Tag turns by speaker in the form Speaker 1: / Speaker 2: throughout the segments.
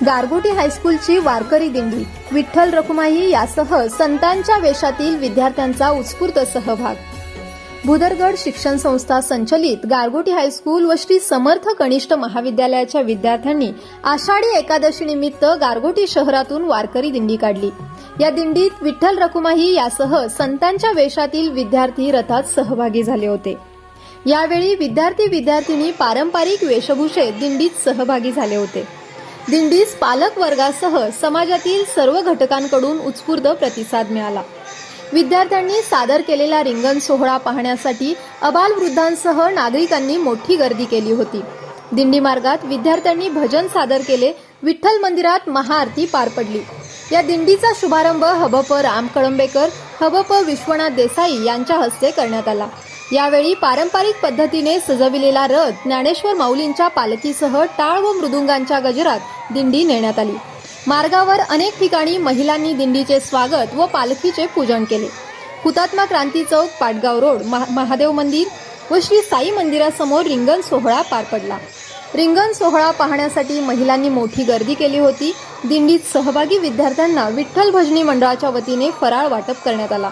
Speaker 1: गारगोटी हायस्कूलची वारकरी दिंडी, विठ्ठल रखुमाई यासह संतांच्या वेशातील विद्यार्थ्यांचा उत्स्फूर्त सहभाग. भुदरगड शिक्षण संस्था संचलित गारगोटी हायस्कूल व श्री समर्थ कनिष्ठ महाविद्यालयाच्या विद्यार्थ्यांनी आषाढी एकादशी निमित्त गारगोटी शहरातून वारकरी दिंडी काढली. या दिंडीत विठ्ठल रखुमाई यासह संतांच्या वेशातील विद्यार्थी रथात सहभागी झाले होते. यावेळी विद्यार्थी-विद्यार्थिनी पारंपरिक वेशभूषेत दिंडीत सहभागी झाले होते. दिंडीस पालक वर्गासह समाजातील सर्व घटकांकडून उत्स्फूर्त प्रतिसाद मिळाला. विद्यार्थ्यांनी सादर केलेला रिंगण सोहळा पाहण्यासाठी आबालवृद्धांसह नागरिकांनी मोठी गर्दी केली होती. दिंडी मार्गात विद्यार्थ्यांनी भजन सादर केले. विठ्ठल मंदिरात महाआरती पार पडली. या दिंडीचा शुभारंभ हबप राम कळंबेकर, हबप विश्वनाथ देसाई यांच्या हस्ते करण्यात आला. यावेळी पारंपरिक पद्धतीने सजविलेला रथ ज्ञानेश्वर माऊलींच्या पालखीसह टाळ व मृदुंगांच्या गजरात दिंडी नेण्यात आली. मार्गावर अनेक ठिकाणी महिलांनी दिंडीचे स्वागत व पालखीचे पूजन केले. हुतात्मा क्रांती चौक, पाटगाव रोड, महादेव मंदिर व श्री साई मंदिरासमोर रिंगण सोहळा पार पडला. रिंगण सोहळा पाहण्यासाठी महिलांनी मोठी गर्दी केली होती. दिंडीत सहभागी विद्यार्थ्यांना विठ्ठल भजनी मंडळाच्या वतीने फराळ वाटप करण्यात आला.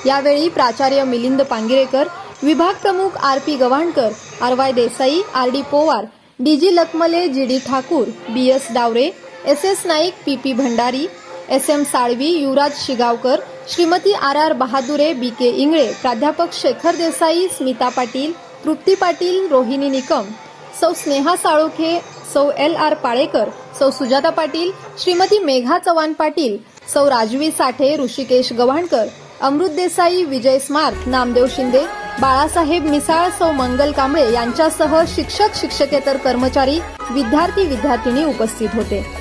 Speaker 1: यावेळी प्राचार्य मिलिंद पांगिरेकर, विभाग प्रमुख RP. Gavhankar, RY. Desai, RD. Powar, DG. Lakhmale, GD. Thakur, BS. Davre, SS. Naik, PP. Bhandari, SM. Salvi, Yuvraj Shigavkar, Shrimati RR. Bahadure, BK. Ingle, प्राध्यापक शेखर देसाई, स्मिता पाटील, तृप्ती पाटील, रोहिणी निकम, सौ स्नेहा साळोखे, सौ एल.आर. पाळेकर, सौ सुजाता पाटील, श्रीमती मेघा चव्हाण पाटील, सौ राजवी साठे, ऋषिकेश गव्हाणकर, अमृत देसाई, विजय स्मार्ट, नामदेव शिंदे, बाळासाहेब मिसाळ, सौ मंगल कांबळे यांच्यासह शिक्षक शिक्षकेतर कर्मचारी, विद्यार्थी विद्यार्थिनी उपस्थित होते.